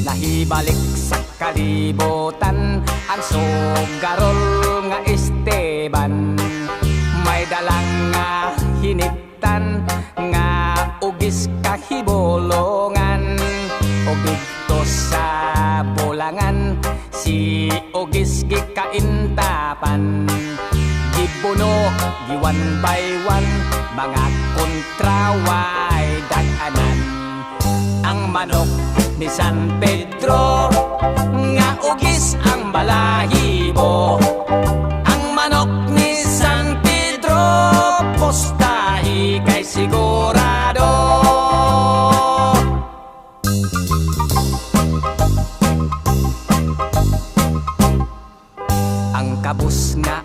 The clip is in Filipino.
Nahibalik sa kalibutan ang sugarol nga Esteban. May dalang nga hiniptan nga ugis kahibulongan. O dito sa bulangan si ugis gikaintapan. Gibuno giwan by one mga kontraway daganan. Ang manok ni San Pedro nga ugis ang balahibo. Ang manok ni San Pedro postahi kay sigurado. Ang kabus nga